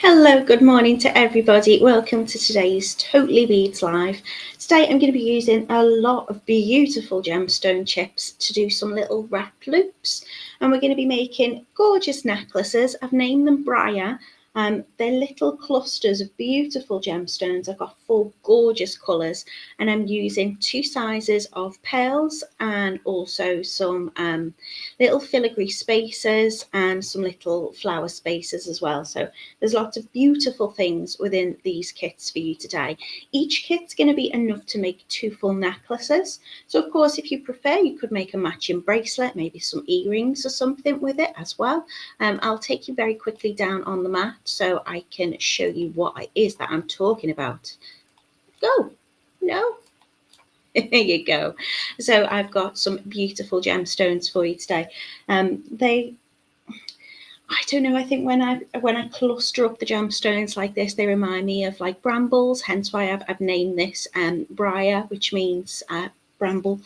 Hello, good morning to everybody. Welcome to today's Totally Beads Live. Today I'm going to be using a lot of beautiful gemstone chips to do some little wrap loops. And we're going to be making gorgeous necklaces. I've named them Briar. They're little clusters of beautiful gemstones. I've got 4 gorgeous colours, and I'm using 2 sizes of pearls and also some little filigree spacers and some little flower spacers as well. So there's lots of beautiful things within these kits for you today. Each kit's going to be enough to make 2 full necklaces. So of course, if you prefer, you could make a matching bracelet, maybe some earrings or something with it as well. I'll take you very quickly down on the mat so I can show you what it is that I'm talking about. Go. No. There you go. So I've got some beautiful gemstones for you today. I don't know, I think when I cluster up the gemstones like this, they remind me of like brambles, hence why I've named this Briar, which means bramble.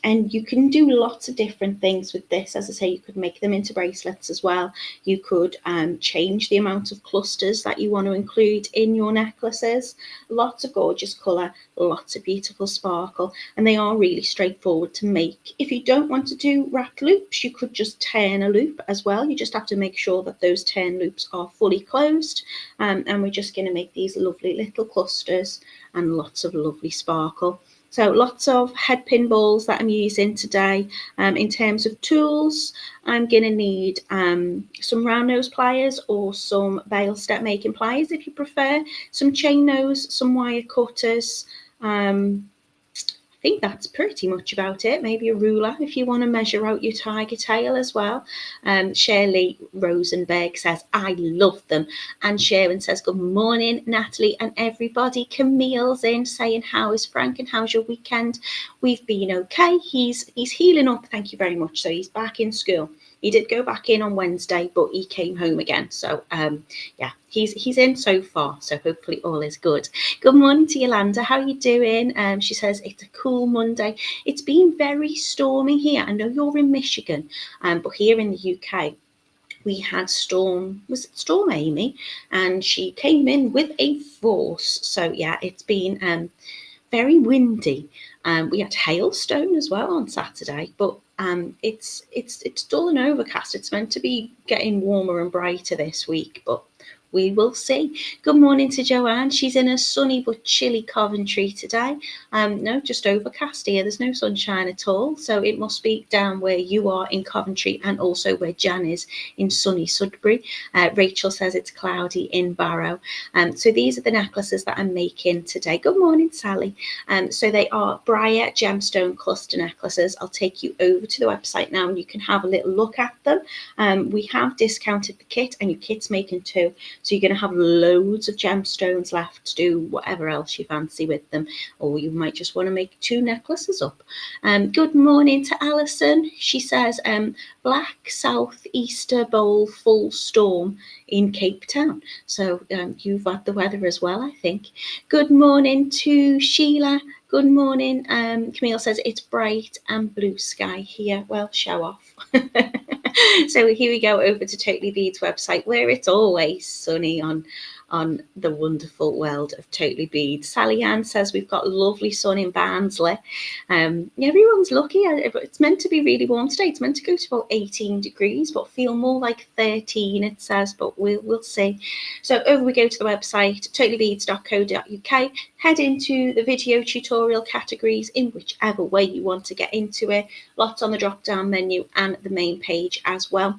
And you can do lots of different things with this. As I say, you could make them into bracelets as well. You could change the amount of clusters that you want to include in your necklaces. Lots of gorgeous colour, lots of beautiful sparkle, and they are really straightforward to make. If you don't want to do wrap loops, you could just turn a loop as well. You just have to make sure that those turn loops are fully closed. And we're just going to make these lovely little clusters and lots of lovely sparkle. So lots of headpin balls that I'm using today. In terms of tools, I'm going to need some round nose pliers or some bail step making pliers if you prefer, some chain nose, some wire cutters. I think that's pretty much about it. Maybe a ruler if you want to measure out your Tigertail as well. Shirley Rosenberg says, I love them. And Sharon says, good morning, Natalie and everybody. Camille's in saying, how is Frank and how's your weekend? We've been okay. He's healing up. Thank you very much. So he's back in school. He did go back in on Wednesday, but he came home again. So yeah, he's in so far. So hopefully all is good. Good morning to Yolanda. How are you doing? She says it's a cool Monday. It's been very stormy here. I know you're in Michigan, but here in the UK, we had Storm Amy? And she came in with a force. So yeah, it's been very windy. We had hailstone as well on Saturday, but it's dull and overcast. It's meant to be getting warmer and brighter this week, but we will see. Good morning to Joanne. She's in a sunny but chilly Coventry today. No, just overcast here. There's no sunshine at all. So it must be down where you are in Coventry and also where Jan is in sunny Sudbury. Rachel says it's cloudy in Barrow. So these are the necklaces that I'm making today. Good morning, Sally. So they are Briar gemstone cluster necklaces. I'll take you over to the website now and you can have a little look at them. We have discounted the kit and your kit's making 2. So you're going to have loads of gemstones left to do whatever else you fancy with them. Or you might just want to make 2 necklaces up. Good morning to Alison. She says, black southeaster bowl full storm in Cape Town. So you've had the weather as well, I think. Good morning to Sheila. Good morning. Camille says it's bright and blue sky here. Well, show off. So here we go over to Totally Beads website where it's always sunny on the wonderful world of Totally Beads. Sally Ann says we've got lovely sun in Barnsley. Everyone's lucky. It's meant to be really warm today. It's meant to go to about 18 degrees, but feel more like 13, it says, but we'll see. So over we go to the website, totallybeads.co.uk. Head into the video tutorial categories in whichever way you want to get into it. Lots on the drop-down menu and the main page as well.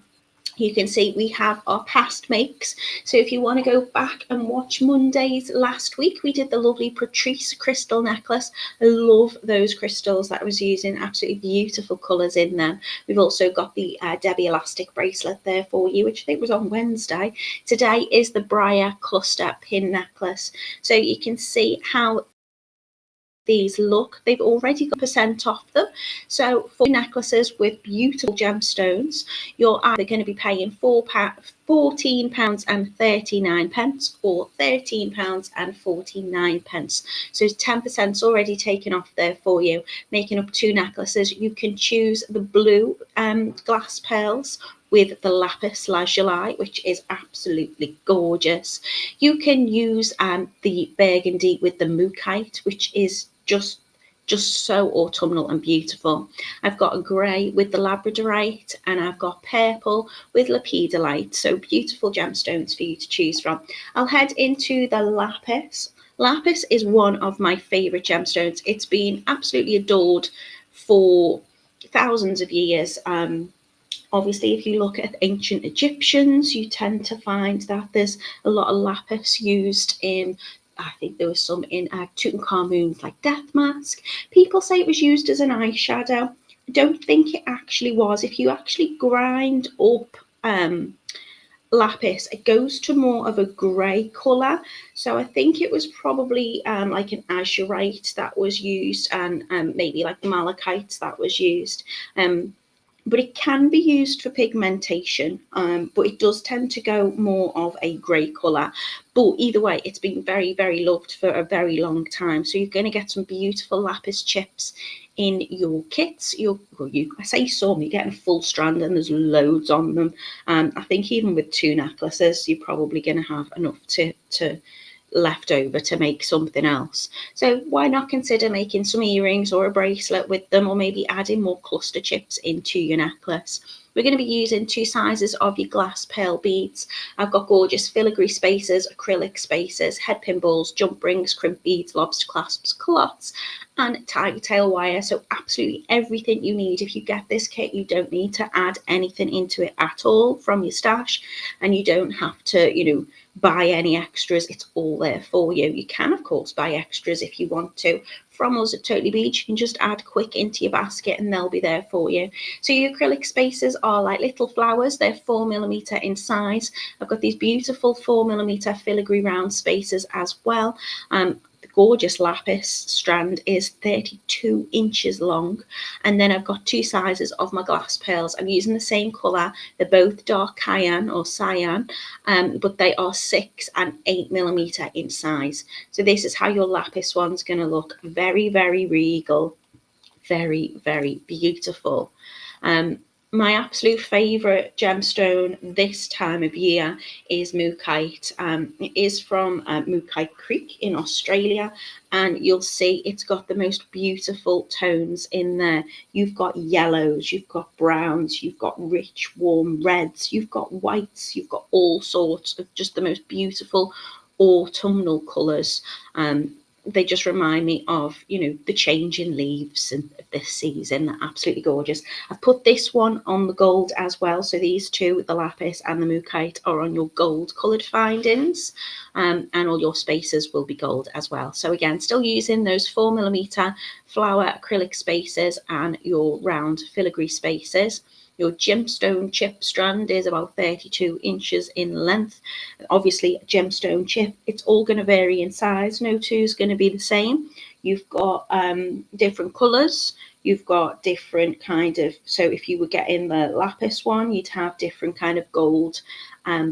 You can see we have our past makes. So if you want to go back and watch Monday's last week, we did the lovely Patrice crystal necklace. I love those crystals that I was using. Absolutely beautiful colours in them. We've also got the Debbie elastic bracelet there for you, which I think was on Wednesday. Today is the Briar cluster pin necklace. So you can see how these look. They've already got % off them. So for necklaces with beautiful gemstones, you're either going to be paying £14.39 or £13.49. So 10% already taken off there for you, making up 2 necklaces. You can choose the blue glass pearls with the lapis lazuli, which is absolutely gorgeous. You can use the burgundy with the mookaite, which is just so autumnal and beautiful. I've got a grey with the labradorite, and I've got purple with lepidolite. So beautiful gemstones for you to choose from. I'll head into the lapis. Lapis is one of my favourite gemstones. It's been absolutely adored for thousands of years. Obviously, if you look at ancient Egyptians, you tend to find that there's a lot of lapis used in, I think there was some in Tutankhamun's like death mask. People say it was used as an eyeshadow. I don't think it actually was. If you actually grind up lapis, it goes to more of a grey colour. So I think it was probably like an azurite that was used, and maybe like malachite that was used. But it can be used for pigmentation, but it does tend to go more of a grey colour. But either way, it's been very, very loved for a very long time. So you're going to get some beautiful lapis chips in your kits. I say some, you're getting a full strand and there's loads on them. I think even with 2 necklaces, you're probably going to have enough to left over to make something else. So why not consider making some earrings or a bracelet with them, or maybe adding more cluster chips into your necklace. We're going to be using 2 sizes of your glass pearl beads. I've got gorgeous filigree spacers, acrylic spacers, headpin balls, jump rings, crimp beads, lobster clasps, culottes, and Tigertail wire. So absolutely everything you need. If you get this kit, you don't need to add anything into it at all from your stash, and you don't have to, buy any extras. It's all there for you. You can, of course, buy extras if you want to. From us at Totally Bead, you can just add quick into your basket and they'll be there for you. So your acrylic spacers are like little flowers. They're 4mm in size. I've got these beautiful 4mm filigree round spacers as well. The gorgeous lapis strand is 32 inches long. And then I've got 2 sizes of my glass pearls. I'm using the same colour. They're both dark cyan or cyan, but they are 6 and 8mm in size. So this is how your lapis one's going to look. Very, very regal. Very, very beautiful. My absolute favourite gemstone this time of year is mookaite. It is from Mookaite Creek in Australia, and you'll see it's got the most beautiful tones in there. You've got yellows, you've got browns, you've got rich warm reds, you've got whites, you've got all sorts of just the most beautiful autumnal colours. They just remind me of, the changing leaves and this season. They're absolutely gorgeous. I've put this one on the gold as well. So these two, the lapis and the mookaite, are on your gold coloured findings, and all your spacers will be gold as well. So again, still using those 4mm flower acrylic spacers and your round filigree spacers. Your gemstone chip strand is about 32 inches in length. Obviously, a gemstone chip, it's all going to vary in size. No two is going to be the same. You've got different colours. You've got different so if you were getting the lapis one, you'd have different kind of gold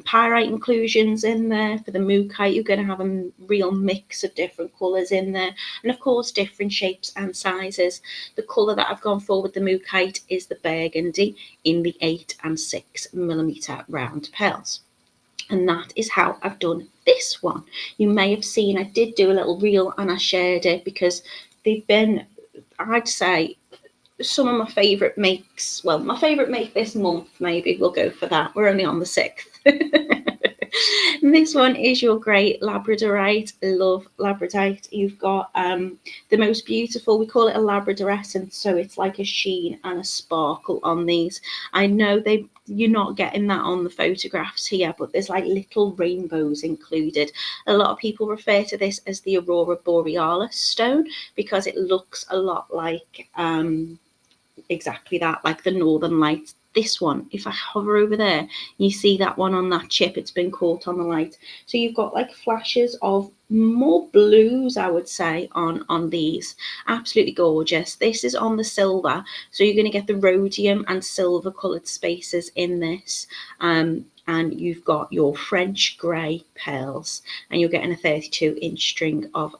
pyrite inclusions in there. For the mookaite, you're going to have a real mix of different colours in there, and of course different shapes and sizes. The colour that I've gone for with the mookaite is the burgundy in the 8 and 6mm round pearls, and that is how I've done this one. You may have seen I did do a little reel and I shared it because they've been, I'd say, some of my favourite makes. Well, my favourite make this month, maybe we'll go for that. We're only on the 6th. This one is your great labradorite. Love labradorite. You've got the most beautiful, we call it a labradorescent, so it's like a sheen and a sparkle on these. I know you're not getting that on the photographs here, but there's like little rainbows included. A lot of people refer to this as the aurora borealis stone because it looks a lot like exactly that, like the northern lights. This one, if I hover over there, you see that one on that chip, it's been caught on the light. So you've got like flashes of more blues, I would say, on these. Absolutely gorgeous. This is on the silver, so you're going to get the rhodium and silver coloured spacers in this. And you've got your French grey pearls, and you're getting a 32-inch string of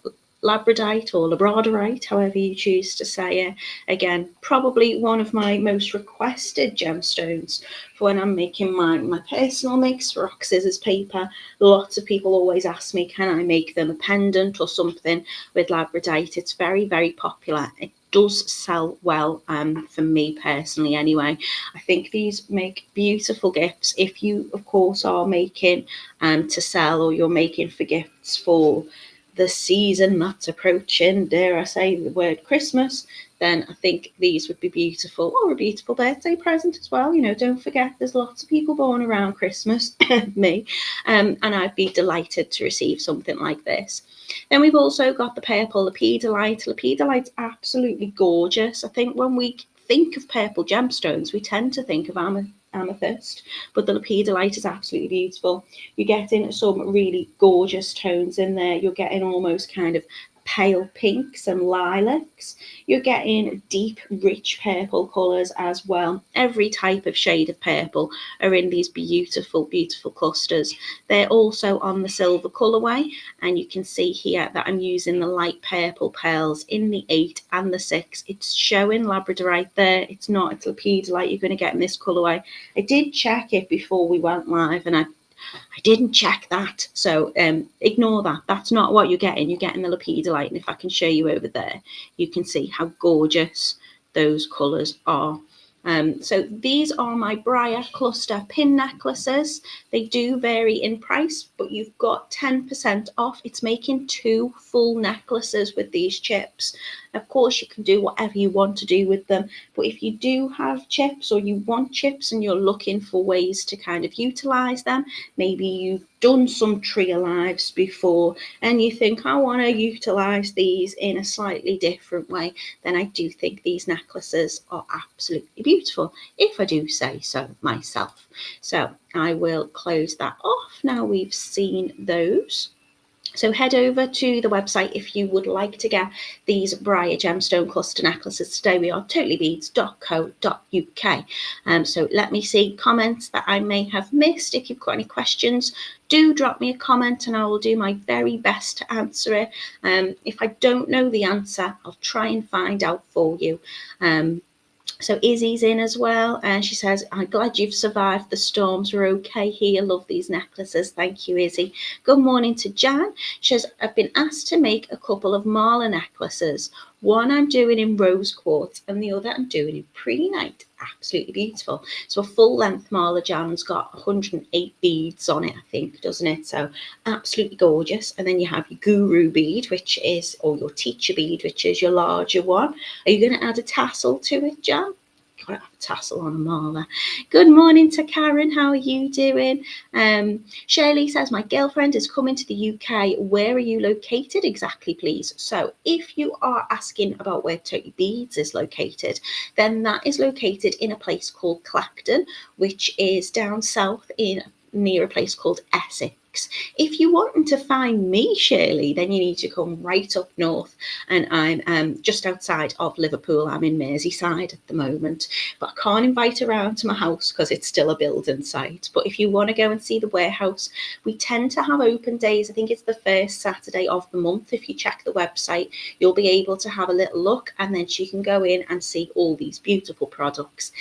labradorite or labradorite, however you choose to say it. Again, probably one of my most requested gemstones for when I'm making my personal mix for rock, scissors, paper. Lots of people always ask me, can I make them a pendant or something with labradorite? It's very, very popular. It does sell well, for me personally anyway. I think these make beautiful gifts if you, of course, are making to sell, or you're making for gifts for the season that's approaching, dare I say the word Christmas, then I think these would be beautiful, or a beautiful birthday present as well. You know, don't forget there's lots of people born around Christmas, me, and I'd be delighted to receive something like this. Then we've also got the purple lepidolite. Lepidolite's absolutely gorgeous. I think when we think of purple gemstones, we tend to think of amethyst, but the lepidolite is absolutely beautiful. You're getting some really gorgeous tones in there. You're getting almost kind of pale pinks and lilacs. You're getting deep, rich purple colours as well. Every type of shade of purple are in these beautiful, beautiful clusters. They're also on the silver colourway, and you can see here that I'm using the light purple pearls in the 8 and the 6. It's showing labradorite there. It's not, it's lepidolite you're going to get in this colourway. I did check it before we went live, and I didn't check that, so ignore that. That's not what you're getting. You're getting the lepidolite, and if I can show you over there, you can see how gorgeous those colours are. So these are my Briar cluster pin necklaces. They do vary in price, but you've got 10% off. It's making 2 full necklaces with these chips. Of course, you can do whatever you want to do with them, but if you do have chips, or you want chips and you're looking for ways to kind of utilize them, maybe you've done some tree alives before and you think, I want to utilize these in a slightly different way, then I do think these necklaces are absolutely beautiful, if I do say so myself. So I will close that off now we've seen those. So head over to the website if you would like to get these Briar gemstone cluster necklaces today. We are totallybeads.co.uk. So let me see comments that I may have missed. If you've got any questions, do drop me a comment and I will do my very best to answer it. If I don't know the answer, I'll try and find out for you. So Izzy's in as well, and she says, I'm glad you've survived the storms. We're okay here. Love these necklaces. Thank you, Izzy. Good morning to Jan. She says, I've been asked to make a couple of mala necklaces. One I'm doing in rose quartz and the other I'm doing in prehnite. Absolutely beautiful. So a full length mala, Jan's got 108 beads on it, I think, doesn't it? So absolutely gorgeous. And then you have your guru bead, which is, or your teacher bead, which is your larger one. Are you going to add a tassel to it, Jan? Got to have a tassel on a mala. Good morning to Karen. How are you doing? Shirley says, my girlfriend is coming to the UK. Where are you located exactly, please? So if you are asking about where Totally Beads is located, then that is located in a place called Clacton, which is down south near a place called Essex. If you want to find me, Shirley, then you need to come right up north, and I'm just outside of Liverpool. I'm in Merseyside at the moment, but I can't invite around to my house because it's still a building site. But if you want to go and see the warehouse, we tend to have open days. I think it's the first Saturday of the month. If you check the website, you'll be able to have a little look, and then she can go in and see all these beautiful products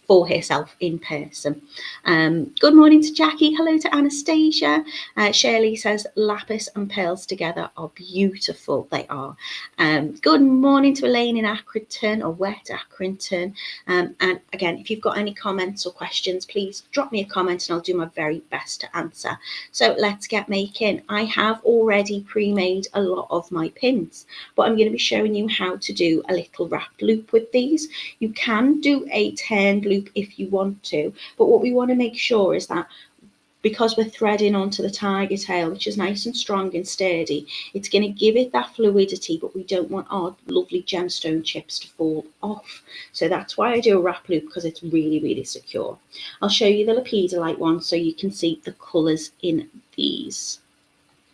for herself in person. Good morning to Jackie. Hello to Anastasia. Shirley says lapis and pearls together are beautiful. They are. Good morning to Elaine in Accrington, or Wet Accrington. And again, if you've got any comments or questions, please drop me a comment and I'll do my very best to answer. So let's get making. I have already pre-made a lot of my pins, but I'm going to be showing you how to do a little wrapped loop with these. You can do a turned loop if you want to, but what we want to make sure is that because we're threading onto the Tigertail, which is nice and strong and sturdy, it's going to give it that fluidity, but we don't want our lovely gemstone chips to fall off. So that's why I do a wrap loop, because it's really, really secure. I'll show you the lepidolite one so you can see the colours in these.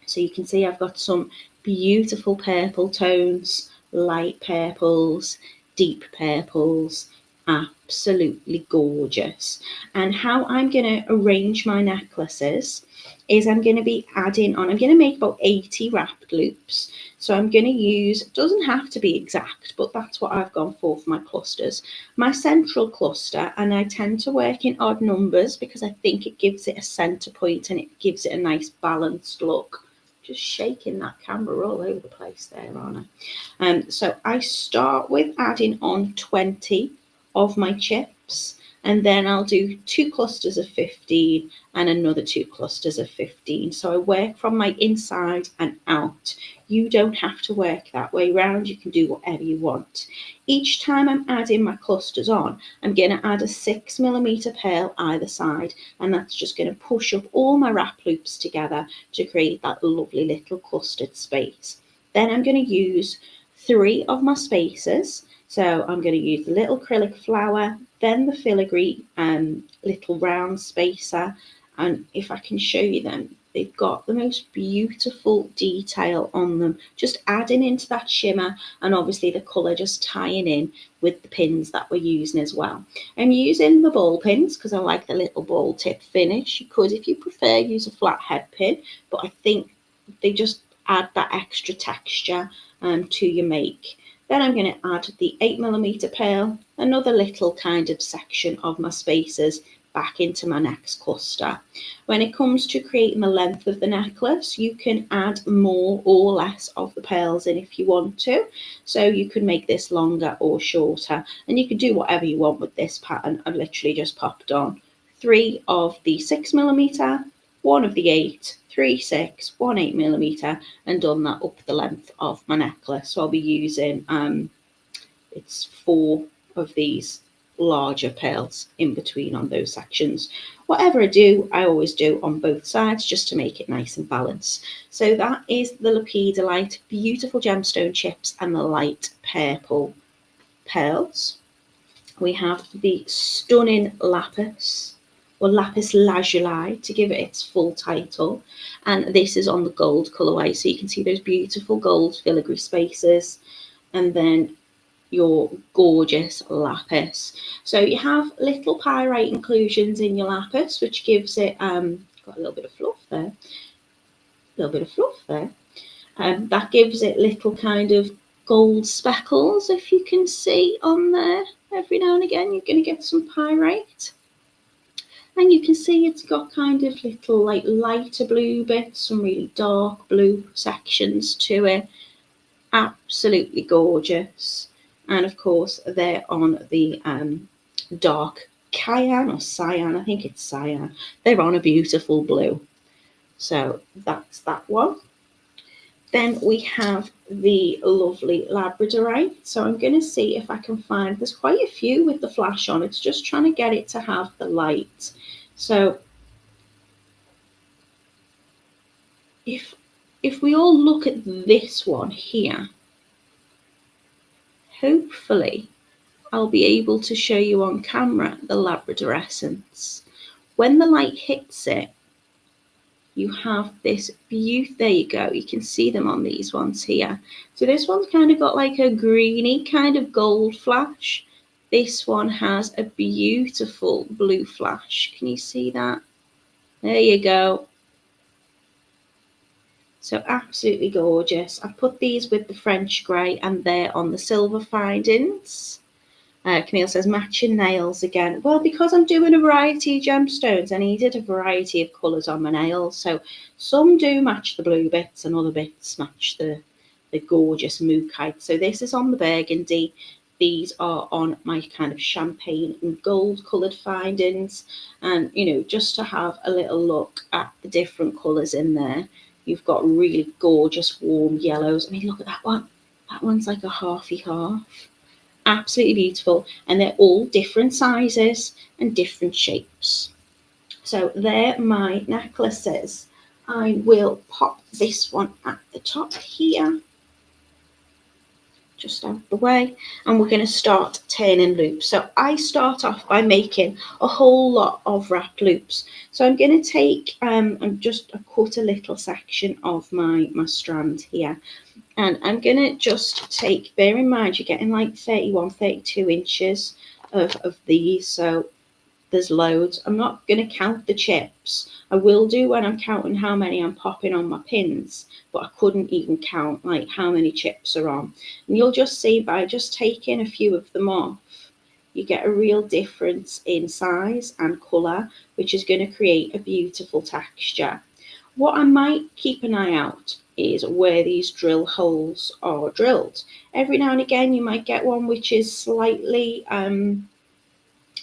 So you can see I've got some beautiful purple tones, light purples, deep purples, absolutely gorgeous. And how I'm going to arrange my necklaces is I'm going to be adding on, I'm going to make about 80 wrapped loops. So I'm going to use, it doesn't have to be exact, but that's what I've gone for my clusters. My central cluster, and I tend to work in odd numbers because I think it gives it a center point and it gives it a nice balanced look. Just shaking that camera all over the place there, aren't I? So I start with adding on 20 of my chips, and then I'll do 2 clusters of 15 and another 2 clusters of 15. So I work from my inside and out. You don't have to work that way round, you can do whatever you want. Each time I'm adding my clusters on, I'm going to add a 6mm pearl either side, and that's just going to push up all my wrap loops together to create that lovely little clustered space. Then I'm going to use 3 of my spacers. So I'm going to use the little acrylic flower, then the filigree little round spacer, and if I can show you them, they've got the most beautiful detail on them, just adding into that shimmer, and obviously the colour just tying in with the pins that we're using as well. I'm using the ball pins because I like the little ball tip finish. You could, if you prefer, use a flat head pin, but I think they just add that extra texture to your make. Then I'm going to add the 8mm pearl, another little kind of section of my spacers back into my next cluster. When it comes to creating the length of the necklace, you can add more or less of the pearls in if you want to. So you can make this longer or shorter, and you can do whatever you want with this pattern. I've literally just popped on 3 of the 6mm, 1 of the 8, 3 6, 1 8mm, and done that up the length of my necklace. So I'll be using it's 4 of these larger pearls in between on those sections. Whatever I do, I always do on both sides just to make it nice and balanced. So that is the Lepidolite beautiful gemstone chips and the light purple pearls. We have the stunning lapis, or lapis lazuli to give it its full title, and this is on the gold colourway, so you can see those beautiful gold filigree spaces, and then your gorgeous lapis. So you have little pyrite inclusions in your lapis, which gives it got a little bit of fluff there, that gives it little kind of gold speckles, if you can see on there. Every now and again you're going to get some pyrite, and you can see it's got kind of little like lighter blue bits, some really dark blue sections to it. Absolutely gorgeous. And of course they're on the dark cyan or cyan, I think it's cyan. They're on a beautiful blue. So that's that one. Then we have the lovely labradorite. So I'm going to see if I can find, there's quite a few with the flash on. It's just trying to get it to have the light. So if we all look at this one here, hopefully I'll be able to show you on camera the Labrador essence. When the light hits it, you have this beauty. There you go. You can see them on these ones here. So this one's kind of got like a greeny kind of gold flash. This one has a beautiful blue flash. Can you see that? There you go. So absolutely gorgeous. I've put these with the French grey and they're on the silver findings. Camille says, matching nails again. Well, because I'm doing a variety of gemstones, I needed a variety of colours on my nails. So some do match the blue bits and other bits match the gorgeous mookaite. So this is on the burgundy. These are on my kind of champagne and gold coloured findings. And, you know, just to have a little look at the different colours in there. You've got really gorgeous warm yellows. I mean, look at that one. That one's like a halfy half. Absolutely beautiful, and they're all different sizes and different shapes. So they're my necklaces. I will pop this one at the top here, just out the way, and we're going to start turning loops. So I start off by making a whole lot of wrap loops. So I'm going to take and just cut a little section of my strand here. And I'm going to just take, bear in mind, you're getting like 31, 32 inches of these, so there's loads. I'm not going to count the chips. I will do when I'm counting how many I'm popping on my pins, but I couldn't even count like how many chips are on. And you'll just see by just taking a few of them off, you get a real difference in size and colour, which is going to create a beautiful texture. What I might keep an eye out is where these drill holes are drilled. Every now and again you might get one which is slightly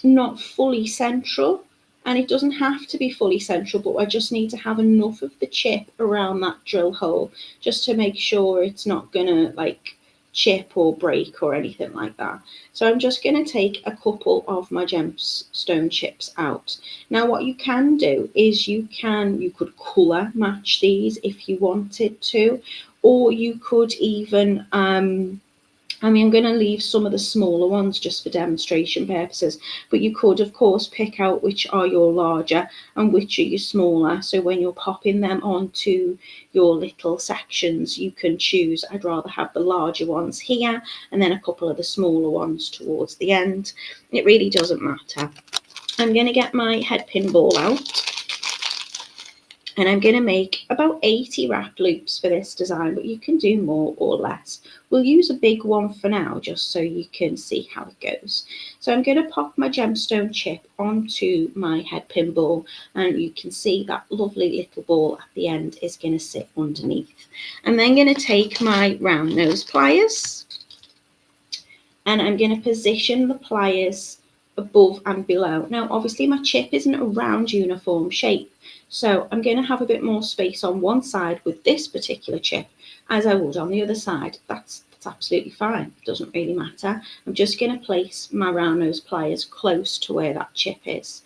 not fully central, and it doesn't have to be fully central, but I just need to have enough of the chip around that drill hole just to make sure it's not gonna like chip or break or anything like that. So I'm just going to take a couple of my gemstone chips out. Now what you can do is you could colour match these if you wanted to, or you could even I'm going to leave some of the smaller ones just for demonstration purposes, but you could, of course, pick out which are your larger and which are your smaller. So when you're popping them onto your little sections, you can choose, I'd rather have the larger ones here and then a couple of the smaller ones towards the end. It really doesn't matter. I'm going to get my head pin ball out. And I'm going to make about 80 wrap loops for this design, but you can do more or less. We'll use a big one for now, just so you can see how it goes. So I'm going to pop my gemstone chip onto my head pin ball, and you can see that lovely little ball at the end is going to sit underneath. I'm then going to take my round nose pliers, and I'm going to position the pliers above and below. Now, obviously my chip isn't a round uniform shape, so I'm going to have a bit more space on one side with this particular chip as I would on the other side. That's absolutely fine. It doesn't really matter. I'm just going to place my round nose pliers close to where that chip is.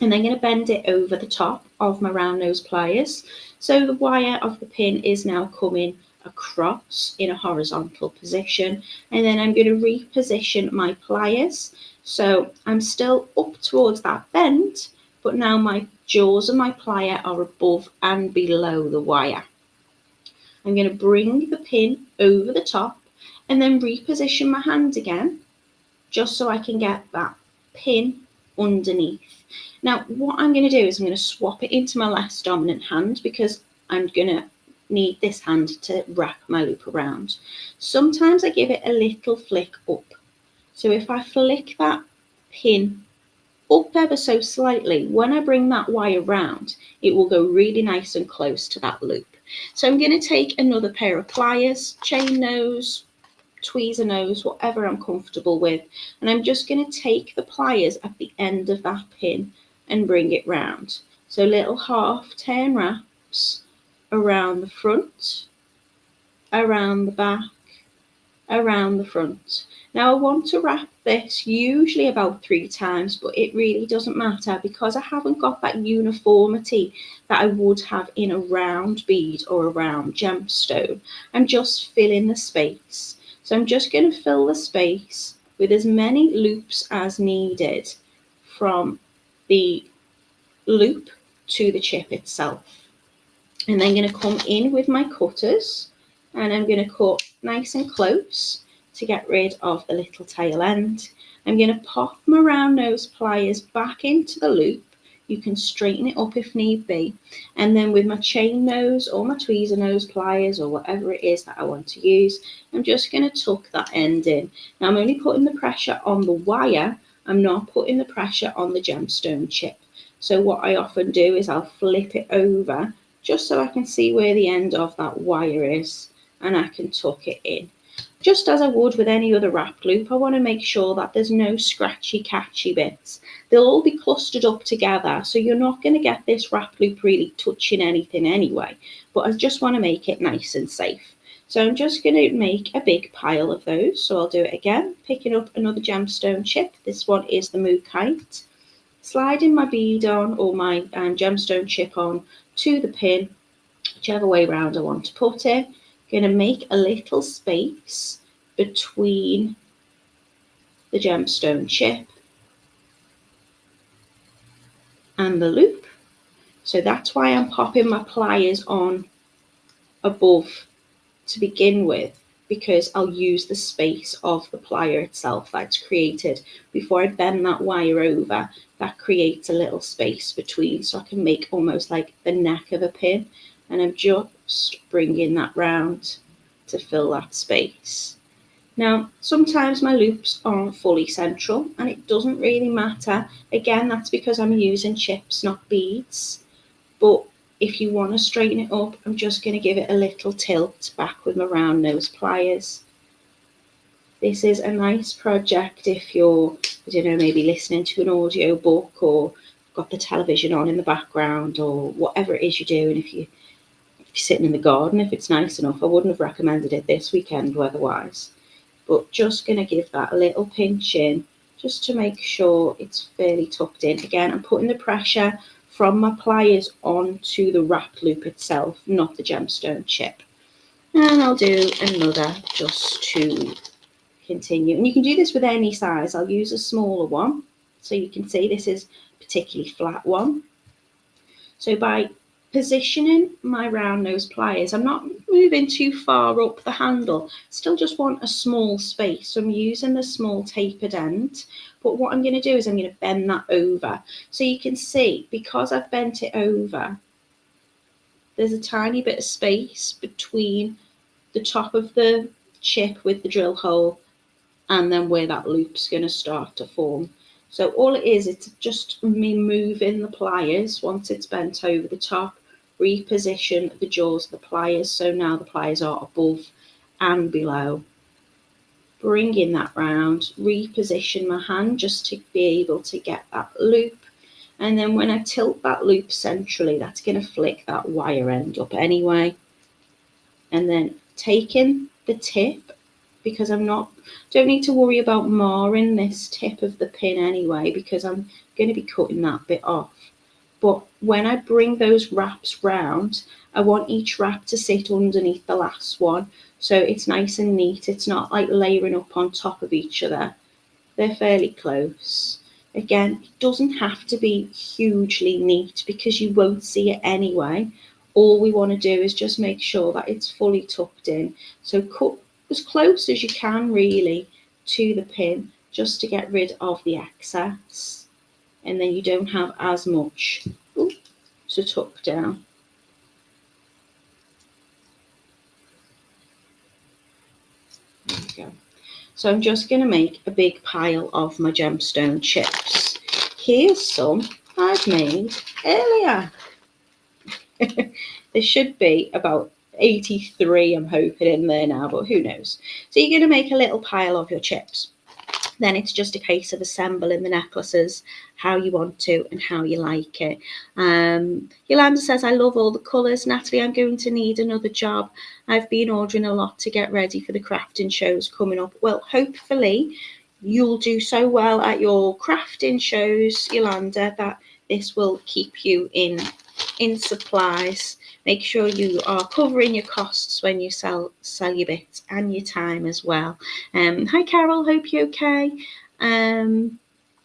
And then I'm going to bend it over the top of my round nose pliers. So the wire of the pin is now coming across in a horizontal position. And then I'm going to reposition my pliers. So I'm still up towards that bend, but now my jaws of my plier are above and below the wire. I'm going to bring the pin over the top and then reposition my hand again, just so I can get that pin underneath. Now, what I'm going to do is I'm going to swap it into my less dominant hand because I'm going to need this hand to wrap my loop around. Sometimes I give it a little flick up. So if I flick that pin up ever so slightly, when I bring that wire round, it will go really nice and close to that loop. So I'm going to take another pair of pliers, chain nose, tweezer nose, whatever I'm comfortable with, and I'm just going to take the pliers at the end of that pin and bring it round. So little half turn wraps around the front, around the back, around the front. Now I want to wrap this usually about 3 times, but it really doesn't matter because I haven't got that uniformity that I would have in a round bead or a round gemstone. I'm just filling the space. So I'm just going to fill the space with as many loops as needed from the loop to the chip itself. And then I'm going to come in with my cutters and I'm going to cut nice and close to get rid of the little tail end. I'm going to pop my round nose pliers back into the loop. You can straighten it up if need be. And then with my chain nose or my tweezer nose pliers or whatever it is that I want to use, I'm just going to tuck that end in. Now I'm only putting the pressure on the wire. I'm not putting the pressure on the gemstone chip. So what I often do is I'll flip it over just so I can see where the end of that wire is and I can tuck it in. Just as I would with any other wrap loop, I want to make sure that there's no scratchy catchy bits. They'll all be clustered up together, so you're not going to get this wrap loop really touching anything anyway, but I just want to make it nice and safe. So I'm just going to make a big pile of those. So I'll do it again, picking up another gemstone chip. This one is the Moo Kite. Sliding my bead on or my gemstone chip on to the pin, whichever way round I want to put it. Going to make a little space between the gemstone chip and the loop. So that's why I'm popping my pliers on above to begin with, because I'll use the space of the plier itself that's created. Before I bend that wire over, that creates a little space between, so I can make almost like the neck of a pin, and I'm just bringing that round to fill that space. Now, sometimes my loops aren't fully central, and it doesn't really matter. Again, that's because I'm using chips, not beads. But if you want to straighten it up, I'm just going to give it a little tilt back with my round nose pliers. This is a nice project if you're, I don't know, maybe listening to an audio book or got the television on in the background or whatever it is you're doing. If you're sitting in the garden, if it's nice enough, I wouldn't have recommended it this weekend weather-wise. But just going to give that a little pinch in just to make sure it's fairly tucked in. Again, I'm putting the pressure from my pliers onto the wrap loop itself, not the gemstone chip. And I'll do another just to continue. And you can do this with any size. I'll use a smaller one. So you can see this is a particularly flat one. So by positioning my round nose pliers, I'm not moving too far up the handle, still just want a small space. So I'm using the small tapered end, but what I'm going to do is I'm going to bend that over. So you can see, because I've bent it over, there's a tiny bit of space between the top of the chip with the drill hole and then where that loop's going to start to form. So all it is, it's just me moving the pliers once it's bent over the top, reposition the jaws of the pliers, so now the pliers are above and below. Bringing that round, reposition my hand just to be able to get that loop. And then when I tilt that loop centrally, that's going to flick that wire end up anyway. And then taking the tip, because don't need to worry about marring this tip of the pin anyway, because I'm going to be cutting that bit off. But when I bring those wraps round, I want each wrap to sit underneath the last one, so it's nice and neat. It's not like layering up on top of each other. They're fairly close. Again, it doesn't have to be hugely neat because you won't see it anyway. All we want to do is just make sure that it's fully tucked in. So cut as close as you can really to the pin just to get rid of the excess. And then you don't have as much to tuck down. There we go. So I'm just going to make a big pile of my gemstone chips. Here's some I've made earlier. There should be about 83, I'm hoping, in there now, but who knows. So you're going to make a little pile of your chips. Then it's just a case of assembling the necklaces how you want to and how you like it. Yolanda says, I love all the colours. Natalie, I'm going to need another job. I've been ordering a lot to get ready for the crafting shows coming up. Well, hopefully you'll do so well at your crafting shows, Yolanda, that this will keep you in supplies. Make sure you are covering your costs when you sell your bits and your time as well. Hi Carol, hope you're okay.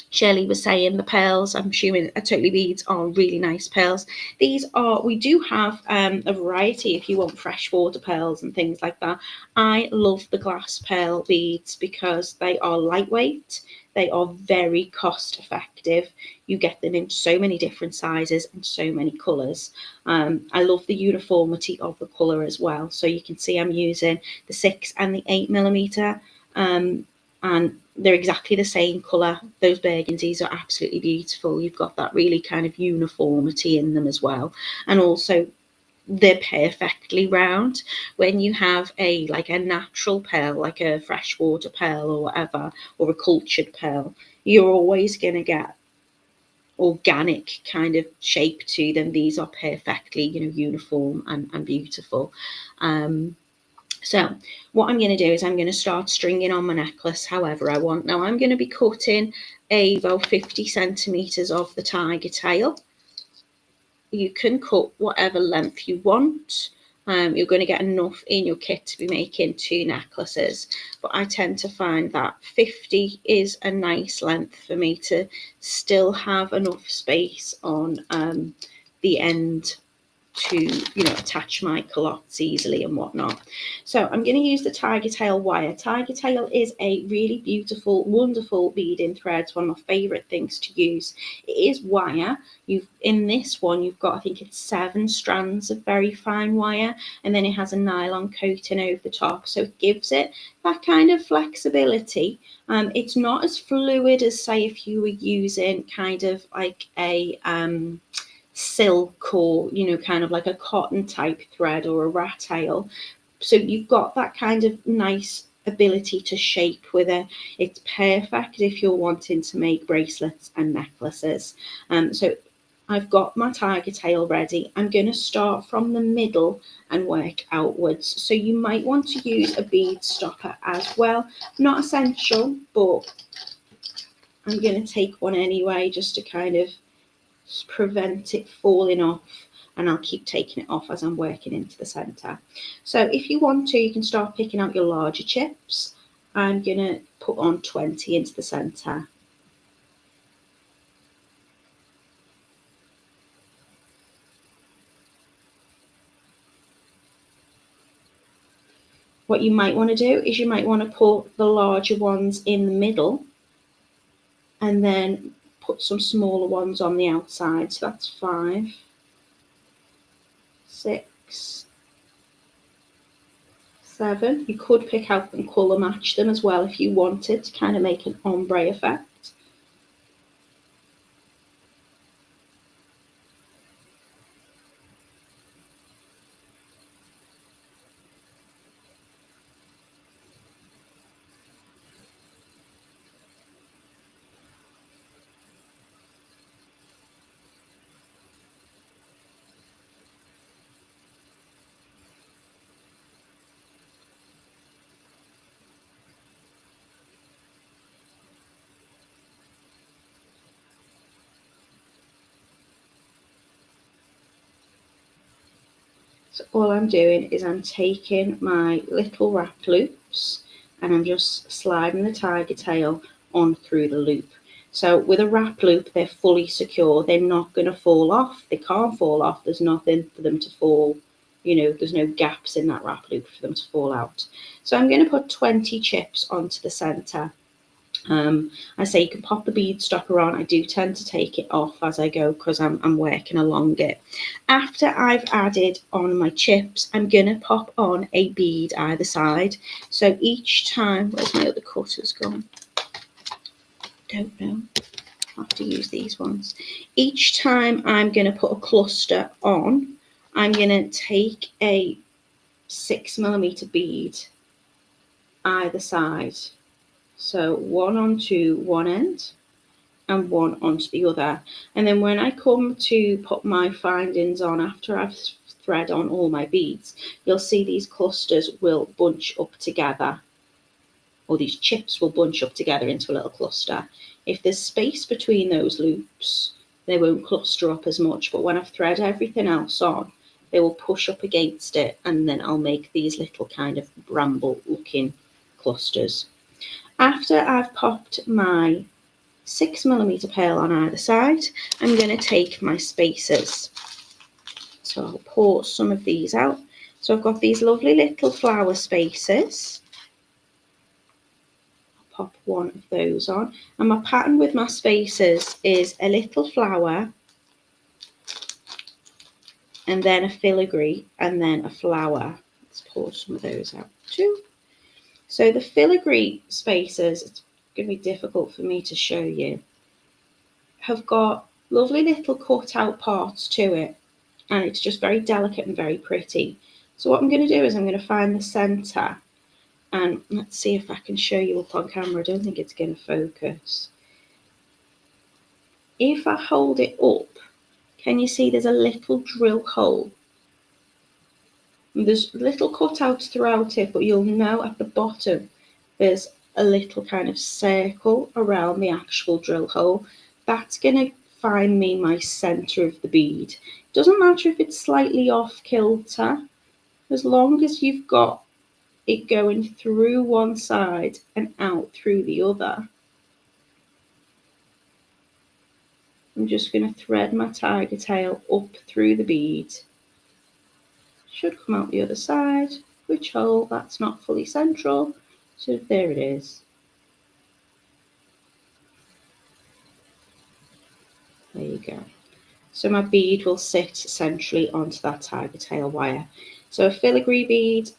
Shirley was saying the pearls, I'm assuming Totally Beads are really nice pearls. We do have a variety if you want freshwater pearls and things like that. I love the glass pearl beads because they are lightweight. They are very cost effective. You get them in so many different sizes and so many colours. I love the uniformity of the colour as well. So you can see I'm using the 6 and the 8mm. And they're exactly the same colour. Those burgundies are absolutely beautiful. You've got that really kind of uniformity in them as well. And also they're perfectly round. When you have a natural pearl, like a freshwater pearl or whatever, or a cultured pearl, you're always going to get organic kind of shape to them. These are perfectly, uniform and beautiful. So what I'm going to do is I'm going to start stringing on my necklace however I want. Now I'm going to be cutting about 50 centimetres of the Tigertail. You can cut whatever length you want. You're going to get enough in your kit to be making 2 necklaces. But I tend to find that 50 is a nice length for me to still have enough space on the end to, you know, attach my culottes easily and whatnot. So I'm going to use the Tigertail wire. Tigertail is a really beautiful, wonderful beading thread. It's one of my favourite things to use. It is wire. In this one, you've got, I think it's 7 strands of very fine wire, and then it has a nylon coating over the top. So it gives it that kind of flexibility. It's not as fluid as, say, if you were using kind of like a silk, or, you know, kind of like a cotton type thread or a rat tail. So you've got that kind of nice ability to shape with it. It's perfect if you're wanting to make bracelets and necklaces. So I've got my Tigertail ready. I'm going to start from the middle and work outwards. So you might want to use a bead stopper as well. Not essential, but I'm going to take one anyway, just to kind of prevent it falling off, and I'll keep taking it off as I'm working into the centre. So if you want to, you can start picking out your larger chips. I'm going to put on 20 into the centre. What you might want to do is you might want to put the larger ones in the middle and then put some smaller ones on the outside. So that's 5, 6, 7. You could pick out and colour match them as well if you wanted to kind of make an ombre effect. So all I'm doing is I'm taking my little wrap loops and I'm just sliding the Tigertail on through the loop. So with a wrap loop, they're fully secure. They're not going to fall off. They can't fall off. There's nothing for them to fall. You know, there's no gaps in that wrap loop for them to fall out. So I'm going to put 20 chips onto the centre. I say you can pop the bead stopper on. I do tend to take it off as I go because I'm working along it. After I've added on my chips, I'm going to pop on a bead either side. So each time, where's my other cutters gone? Don't know. I'll have to use these ones. Each time I'm going to put a cluster on, I'm going to take a 6mm bead either side. So one onto one end and one onto the other. And then when I come to put my findings on, after I've thread on all my beads, you'll see these clusters will bunch up together, or these chips will bunch up together into a little cluster. If there's space between those loops, they won't cluster up as much, but when I've thread everything else on, they will push up against it, and then I'll make these little kind of bramble looking clusters. After I've popped my 6mm pearl on either side, I'm going to take my spacers. So I'll pour some of these out. So I've got these lovely little flower spacers. I'll pop one of those on. And my pattern with my spacers is a little flower, and then a filigree, and then a flower. Let's pour some of those out too. So the filigree spacers, it's going to be difficult for me to show you, have got lovely little cut out parts to it, and it's just very delicate and very pretty. So what I'm going to do is I'm going to find the centre, and let's see if I can show you up on camera. I don't think it's going to focus. If I hold it up, can you see there's a little drill hole? There's little cutouts throughout it, but you'll know at the bottom there's a little kind of circle around the actual drill hole. That's going to find me my centre of the bead. Doesn't matter if it's slightly off kilter, as long as you've got it going through one side and out through the other. I'm just going to thread my Tigertail up through the bead should come out the other side. Which hole? That's not fully central. So there it is. There you go. So my bead will sit centrally onto that Tigertail wire. So a filigree bead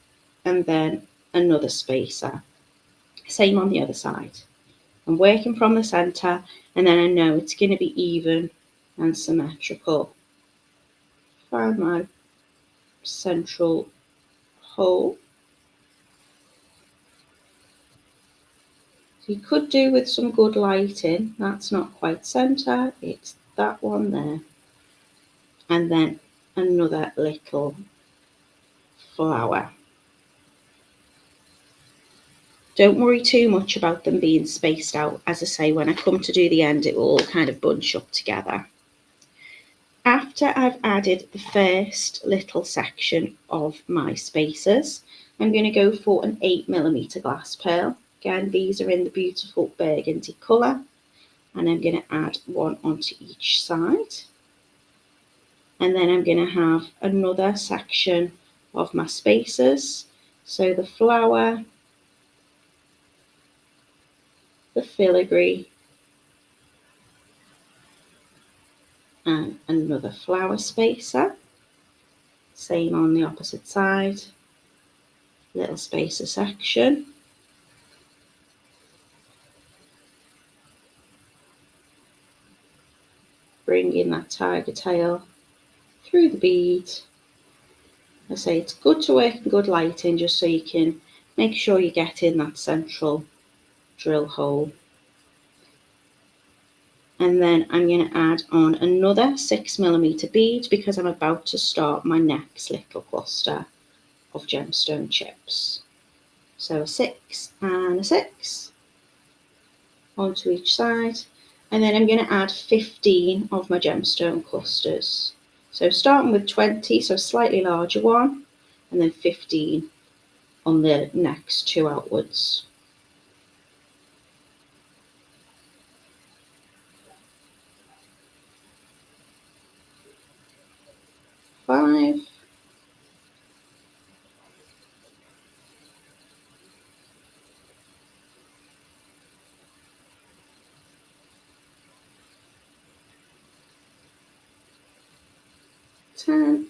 and then another spacer. Same on the other side. I'm working from the centre, and then I know it's going to be even and symmetrical. Find my central hole. So you could do with some good lighting. That's not quite centre, it's that one there. And then another little flower. Don't worry too much about them being spaced out. As I say, when I come to do the end, it will all kind of bunch up together. After I've added the first little section of my spacers, I'm going to go for an 8mm glass pearl. Again, these are in the beautiful burgundy colour, and I'm going to add one onto each side. And then I'm going to have another section of my spacers. So the flower, the filigree, and another flower spacer. Same on the opposite side. Little spacer section. Bringing that Tigertail through the bead. I say it's good to work in good lighting just so you can make sure you get in that central drill hole. And then I'm going to add on another 6mm bead because I'm about to start my next little cluster of gemstone chips. So a 6 and a 6 onto each side. And then I'm going to add 15 of my gemstone clusters. So starting with 20, so a slightly larger one, and then 15 on the next two outwards. Five. 10.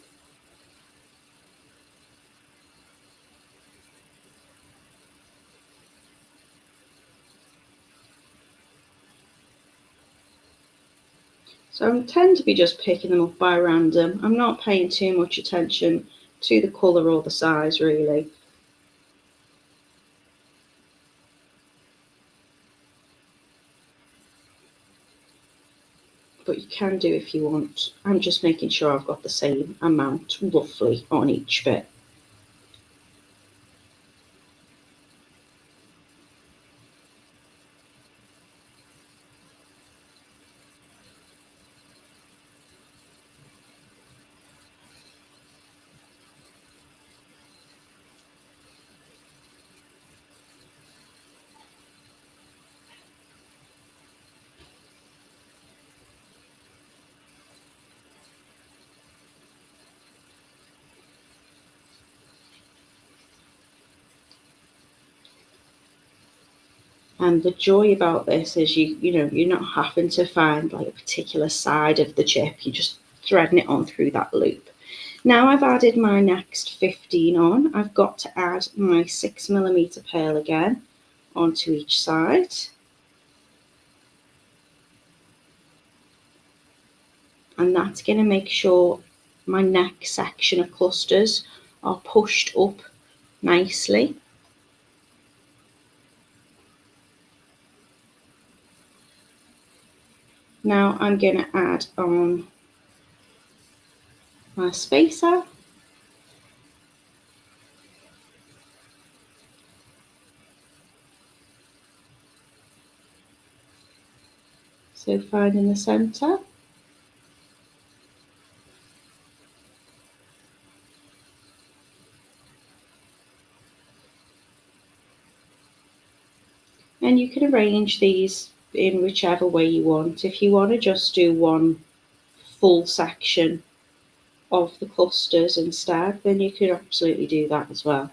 So I tend to be just picking them up by random. I'm not paying too much attention to the colour or the size really. But you can do if you want. I'm just making sure I've got the same amount roughly on each bit. And the joy about this is you're not having to find like a particular side of the chip. You're just threading it on through that loop. Now I've added my next 15 on. I've got to add my 6mm pearl again onto each side. And that's going to make sure my next section of clusters are pushed up nicely. Now I'm going to add on my spacer. So finding the centre. And you can arrange these in whichever way you want. If you want to just do one full section of the clusters instead, then you could absolutely do that as well.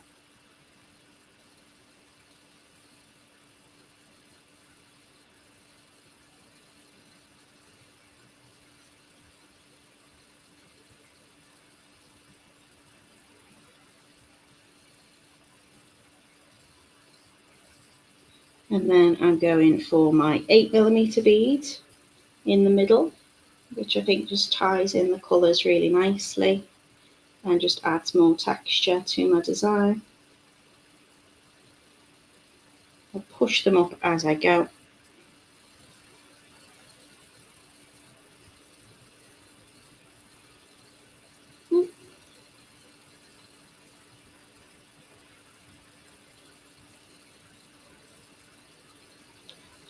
And then I'm going for my 8mm bead in the middle, which I think just ties in the colours really nicely and just adds more texture to my design. I'll push them up as I go.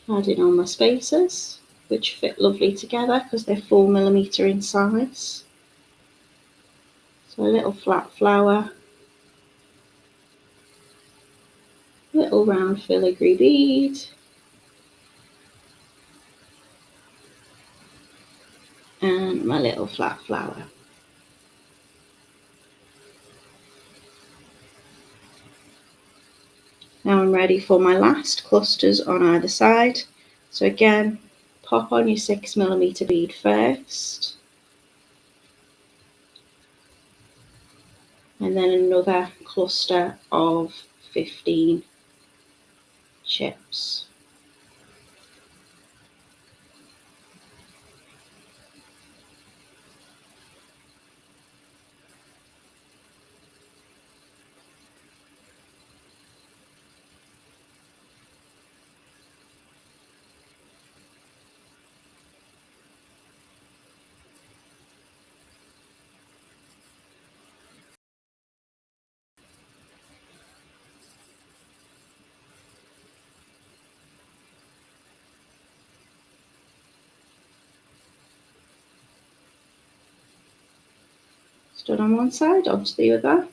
Adding on my spacers, which fit lovely together because they're 4mm in size. So a little flat flower, little round filigree bead, and my little flat flower. Now I'm ready for my last clusters on either side. So again, pop on your 6mm bead first, and then another cluster of 15 chips. Done on one side, onto the other.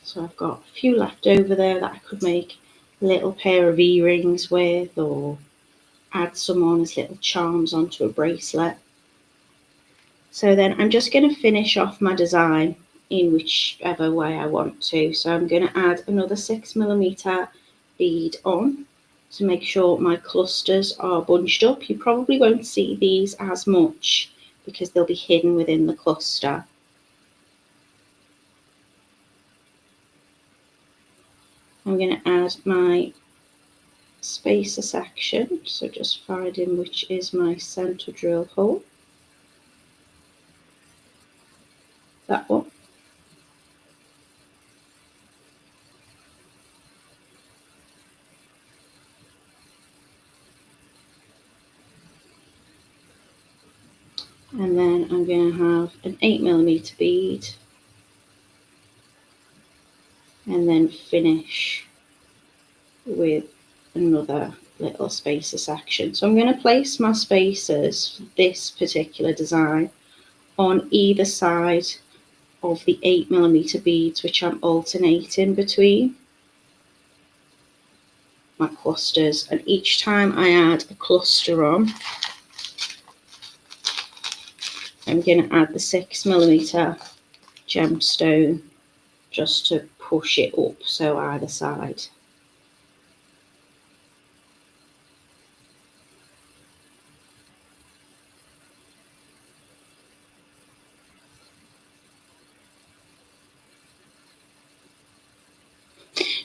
So I've got a few left over there that I could make a little pair of earrings with, or add some on as little charms onto a bracelet. So then I'm just going to finish off my design in whichever way I want to. So I'm going to add another 6mm bead on to make sure my clusters are bunched up. You probably won't see these as much because they'll be hidden within the cluster. I'm going to add my spacer section, so just finding which is my center drill hole. That one. And then I'm going to have an 8mm bead and then finish with another little spacer section. So I'm going to place my spacers for this particular design on either side of the 8mm beads, which I'm alternating between my clusters, and each time I add a cluster on, I'm going to add the 6mm gemstone just to push it up, so either side.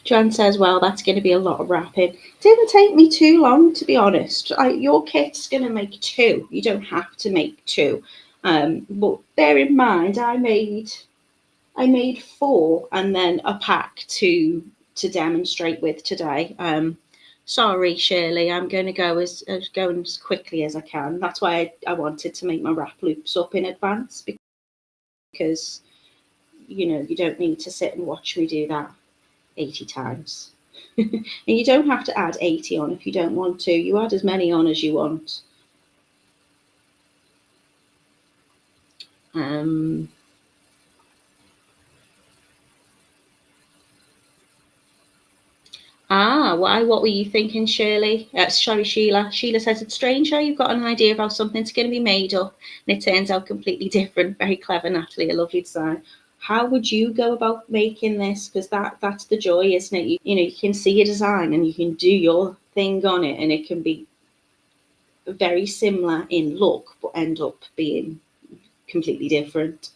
John says, well, that's going to be a lot of wrapping. Didn't take me too long, to be honest. Your kit's going to make 2. You don't have to make 2. But bear in mind, I made 4 and then a pack to demonstrate with today. Sorry, Shirley, I'm going to go as quickly as I can. That's why I wanted to make my wrap loops up in advance, because, you know, you don't need to sit and watch me do that 80 times. And you don't have to add 80 on if you don't want to. You add as many on as you want. Why? What were you thinking, Shirley? Sorry, Sheila. Sheila says, it's strange how you've got an idea of how something's going to be made up and it turns out completely different. Very clever, Natalie. A lovely design. How would you go about making this? Because that's the joy, isn't it? You know, you can see a design and you can do your thing on it, and it can be very similar in look, but end up being completely different.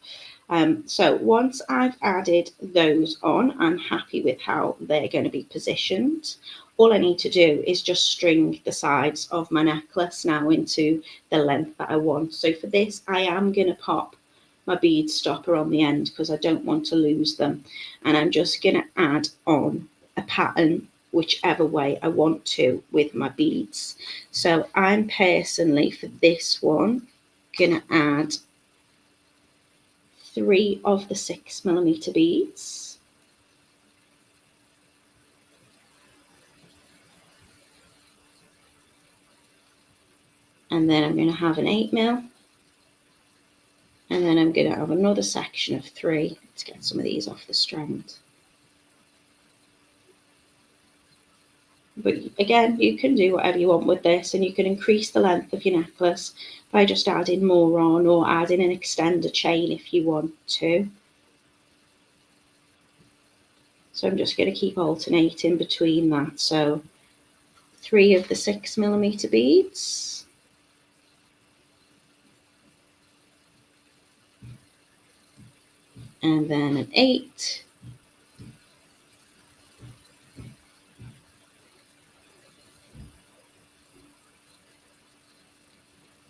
So once I've added those on, I'm happy with how they're going to be positioned. All I need to do is just string the sides of my necklace now into the length that I want. So for this, I am going to pop my bead stopper on the end because I don't want to lose them. And I'm just going to add on a pattern whichever way I want to with my beads. So I'm personally, for this one, going to add 3 of the 6mm beads. And then I'm going to have an 8mm. And then I'm going to have another section of 3. Let's get some of these off the strand. But again, you can do whatever you want with this, and you can increase the length of your necklace by just adding more on, or adding an extender chain if you want to. So I'm just going to keep alternating between that. So 3 of the 6mm beads. And then an 8.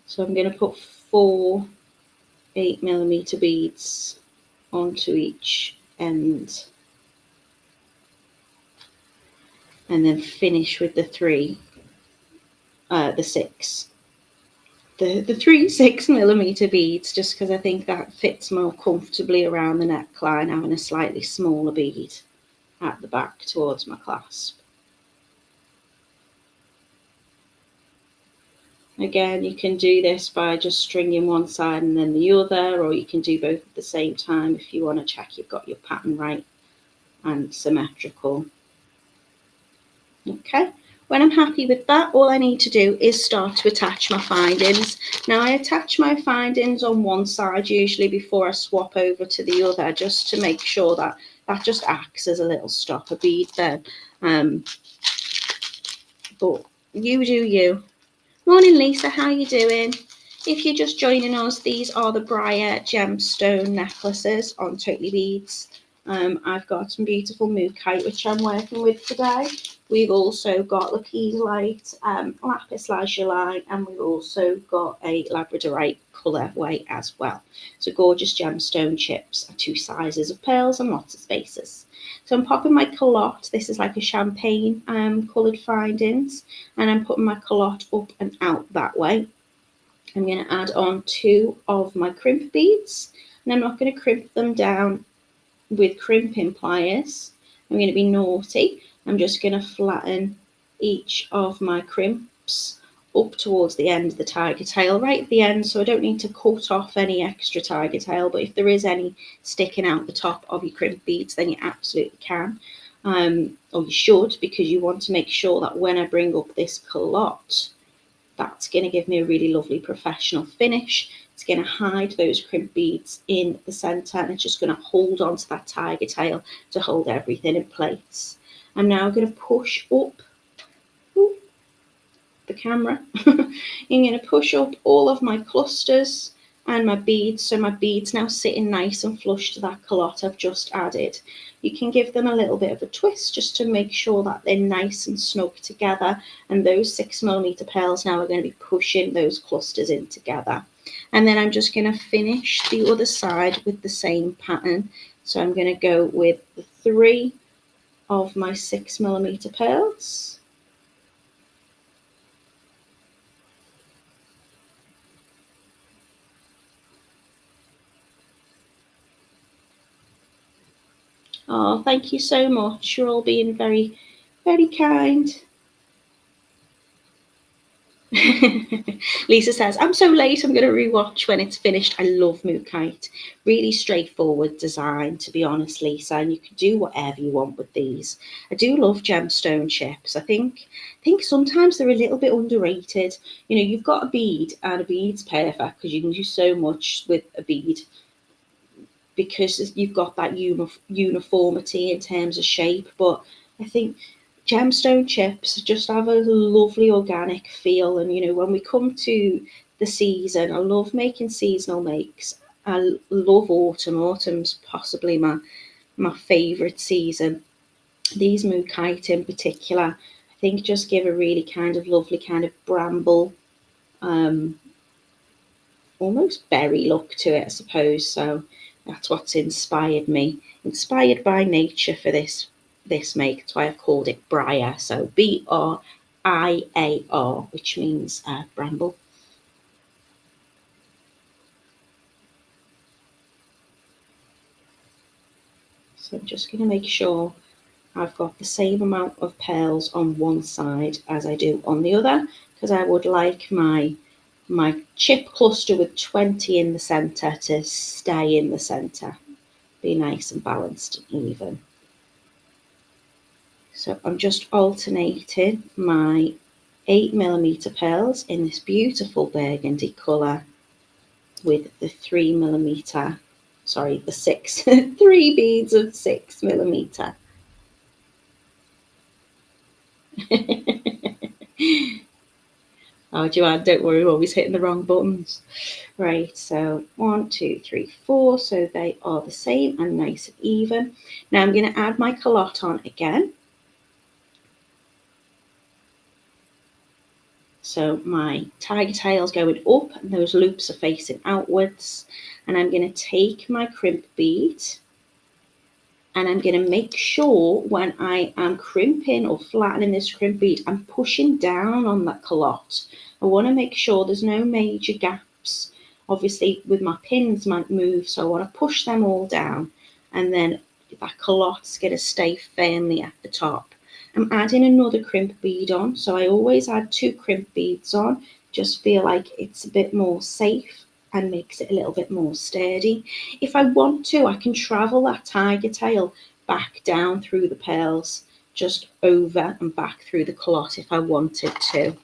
So I'm going to put 4 8mm beads onto each end, and then finish with the 3, the 6. The 3 6mm beads, just because I think that fits more comfortably around the neckline, having a slightly smaller bead at the back towards my clasp. Again, you can do this by just stringing one side and then the other, or you can do both at the same time if you want to check you've got your pattern right and symmetrical. Okay, when I'm happy with that, all I need to do is start to attach my findings. Now I attach my findings on one side usually before I swap over to the other, just to make sure that that just acts as a little stopper bead then. But you do you. Morning, Lisa, how you doing? If you're just joining us, these are the Briar gemstone necklaces on Totally Beads. I've got some beautiful mookaite which I'm working with today. We've also got lapis lapis lazuli, and we've also got a labradorite colourway as well. So gorgeous gemstone chips, 2 sizes of pearls and lots of spaces. So I'm popping my culotte. This is like a champagne coloured findings, and I'm putting my culotte up and out that way. I'm going to add on 2 of my crimp beads, and I'm not going to crimp them down with crimping pliers. I'm going to be naughty. I'm just going to flatten each of my crimps up towards the end of the tiger tail, right at the end, so I don't need to cut off any extra tiger tail, but if there is any sticking out the top of your crimp beads, then you absolutely can, or you should, because you want to make sure that when I bring up this culotte, that's going to give me a really lovely professional finish. It's going to hide those crimp beads in the centre, and it's just going to hold onto that tiger tail to hold everything in place. I'm now going to push up the camera. I'm going to push up all of my clusters and my beads, so my beads now sitting nice and flush to that culotte I've just added. You can give them a little bit of a twist just to make sure that they're nice and snug together, and those 6mm pearls now are going to be pushing those clusters in together. And then I'm just going to finish the other side with the same pattern. So I'm going to go with the 3 of my 6mm pearls. Oh, thank you so much. You're all being very, very kind. Lisa says, I'm so late, I'm going to rewatch when it's finished. I love Mookaite. Really straightforward design, to be honest, Lisa, and you can do whatever you want with these. I do love Gemstone Chips. I think sometimes they're a little bit underrated. You know, you've got a bead, and a bead's perfect because you can do so much with a bead because you've got that uniformity in terms of shape. But I think Gemstone Chips just have a lovely organic feel. And, you know, when we come to the season, I love making seasonal makes. I love autumn. Autumn's possibly my favourite season. These Mookaite in particular, I think just give a really kind of lovely kind of bramble, um, almost berry look to it, I suppose. So that's what's inspired me. Inspired by nature for this make. That's why I've called it Briar. So Briar, which means bramble. So I'm just going to make sure I've got the same amount of pearls on one side as I do on the other, because I would like my chip cluster with 20 in the centre to stay in the centre. Be nice and balanced and even. So I'm just alternating my 8mm pearls in this beautiful burgundy colour with the 3mm, sorry, the 6, 3 beads of 6mm. Oh, Joanne, don't worry, we're always hitting the wrong buttons. Right, so 1, 2, 3, 4, so they are the same and nice and even. Now I'm going to add my calotte on again. So my Tigertail is going up and those loops are facing outwards. And I'm going to take my crimp bead and I'm going to make sure when I am crimping or flattening this crimp bead, I'm pushing down on that calotte. I want to make sure there's no major gaps. Obviously with my pins might move, so I want to push them all down. And then that calotte's going to stay firmly at the top. I'm adding another crimp bead on, so I always add 2 crimp beads on, just feel like it's a bit more safe and makes it a little bit more sturdy. If I want to, I can travel that Tigertail back down through the pearls, just over and back through the calotte if I wanted to.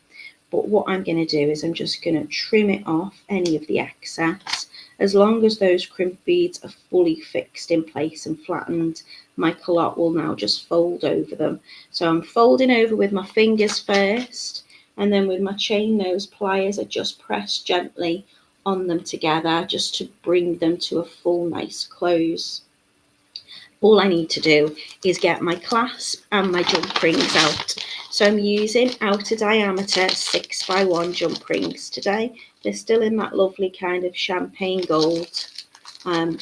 But what I'm going to do is I'm just going to trim it off any of the excess. As long as those crimp beads are fully fixed in place and flattened, my calotte will now just fold over them. So I'm folding over with my fingers first, and then with my chain nose pliers, I just press gently on them together just to bring them to a full nice close. All I need to do is get my clasp and my jump rings out. So I'm using outer diameter 6x1 jump rings today. They're still in that lovely kind of champagne gold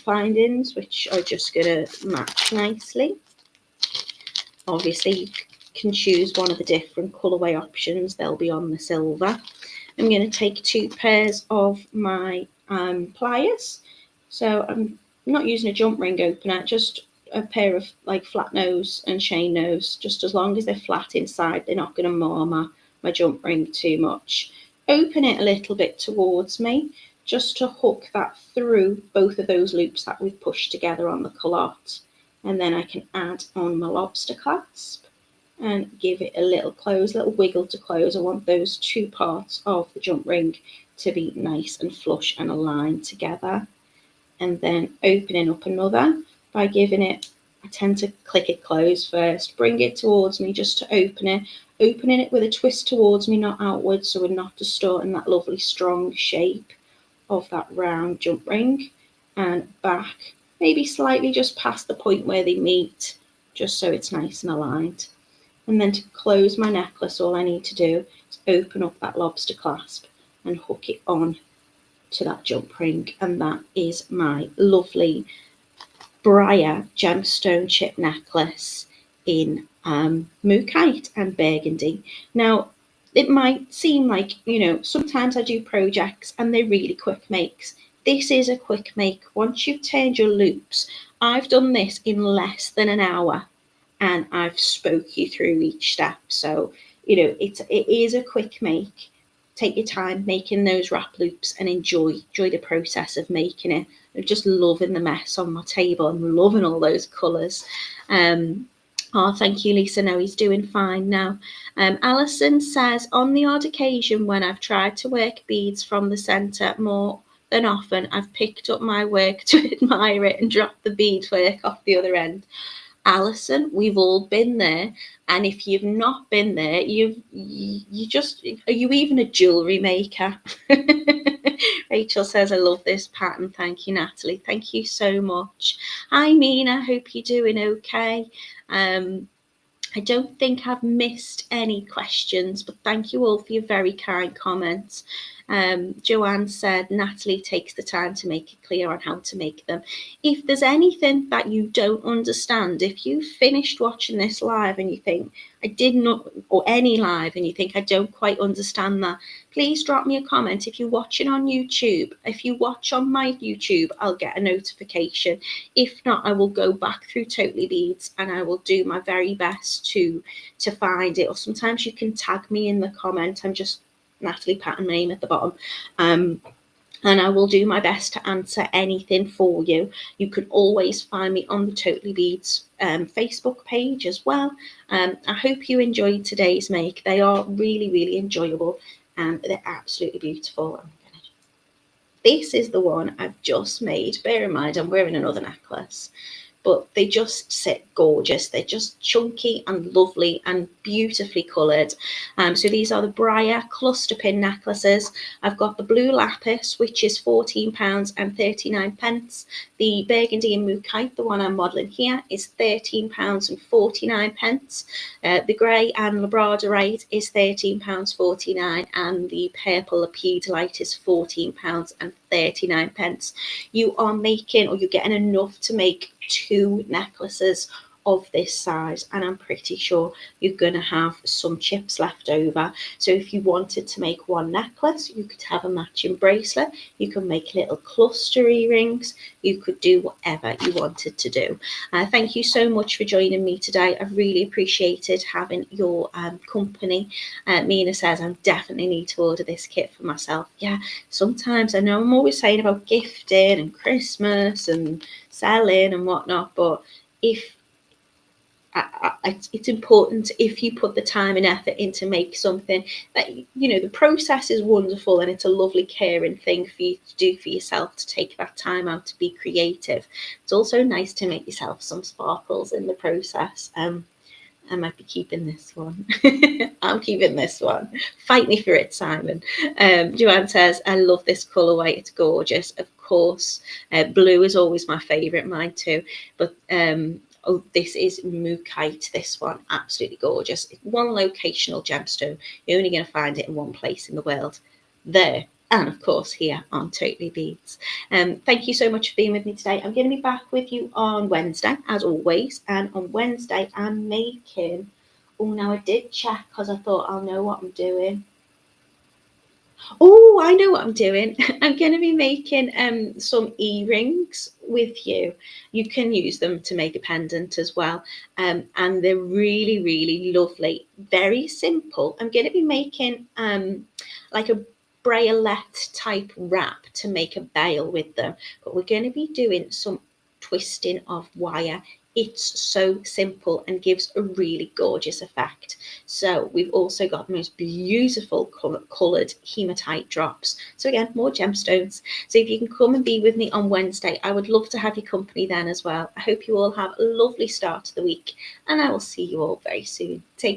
findings, which are just going to match nicely. Obviously, you can choose one of the different colourway options. They'll be on the silver. I'm going to take 2 pairs of my pliers. So I'm not using a jump ring opener, just a pair of like flat nose and chain nose. Just as long as they're flat inside, they're not going to mar my jump ring too much. Open it a little bit towards me, just to hook that through both of those loops that we've pushed together on the calotte. And then I can add on my lobster clasp and give it a little close, little wiggle to close. I want those 2 parts of the jump ring to be nice and flush and aligned together. And then opening up another by giving it, I tend to click it close first, bring it towards me just to open it, opening it with a twist towards me, not outwards, so we're not distorting that lovely strong shape of that round jump ring, and back, maybe slightly just past the point where they meet, just so it's nice and aligned. And then to close my necklace, all I need to do is open up that lobster clasp and hook it on to that jump ring. And that is my lovely Briar gemstone chip necklace in Mookaite and Burgundy. Now, it might seem like, you know, sometimes I do projects and they're really quick makes. This is a quick make. Once you've turned your loops I've done this in less than an hour, and I've spoke you through each step. So, it is a quick make. Take your time making those wrap loops and enjoy the process of making it. I'm just loving the mess on my table. I'm loving all those colours. Oh, thank you, Lisa. No, he's doing fine now. Alison says, on the odd occasion when I've tried to work beads from the centre more than often, I've picked up my work to admire it and dropped the beadwork off the other end. Alison, we've all been there, and if you've not been there, you just, are you even a jewellery maker? Rachel says, I love this pattern. Thank you, Natalie. Thank you so much. Hi, Mina. Hope you're doing okay. I don't think I've missed any questions, but thank you all for your very kind comments. Joanne said, Natalie takes the time to make it clear on how to make them. If there's anything that you don't understand, if you finished watching this live and you think, I did not, or any live, and you think I don't quite understand that, please drop me a comment. If you're watching on YouTube, if you watch on my YouTube, I'll get a notification. If not, I will go back through Totally Beads and I will do my very best to find it. Or sometimes you can tag me in the comment. I'm just Natalie Patton name at the bottom. And I will do my best to answer anything for you. You can always find me on the Totally Beads Facebook page as well. I hope you enjoyed today's make. They are really, really enjoyable and they're absolutely beautiful. This is the one I've just made. Bear in mind, I'm wearing another necklace, but they just sit gorgeous. They're just chunky and lovely and beautifully coloured. So these are the Briar cluster pin necklaces. I've got the blue lapis, which is £14.39. The burgundy and mookaite, the one I'm modelling here, is £13.49. The grey and labradorite is £13.49, and the purple lepidolite is £14.39. You are making, or you're getting enough to make 2 necklaces of this size, and I'm pretty sure you're going to have some chips left over. So if you wanted to make 1 necklace, you could have a matching bracelet, you can make little cluster earrings, you could do whatever you wanted to do. Thank you so much for joining me today. I've really appreciated having your company. Mina says, I definitely need to order this kit for myself. Yeah, sometimes I know I'm always saying about gifting and Christmas and selling and whatnot, but if it's important, if you put the time and effort in to make something that, the process is wonderful and it's a lovely caring thing for you to do for yourself, to take that time out to be creative. It's also nice to make yourself some sparkles in the process. I might be keeping this one. I'm keeping this one. Fight me for it, Simon. Joanne says, I love this colourway. It's gorgeous. Of course, blue is always my favourite, mine too. But oh, this is mookaite, this one. Absolutely gorgeous. It's one locational gemstone. You're only going to find it in one place in the world. There. And of course here on Totally Beads. Thank you so much for being with me today. I'm going to be back with you on Wednesday, as always. And on Wednesday, I'm making... Oh, now I did check because I thought I'll know what I'm doing. Oh, I know what I'm doing. I'm going to be making some earrings with you. You can use them to make a pendant as well. And they're really, really lovely. Very simple. I'm going to be making like a bracelet type wrap to make a veil with them. But we're going to be doing some twisting of wire. It's so simple and gives a really gorgeous effect. So we've also got the most beautiful coloured hematite drops. So again, more gemstones. So if you can come and be with me on Wednesday, I would love to have your company then as well. I hope you all have a lovely start to the week, and I will see you all very soon. Take care.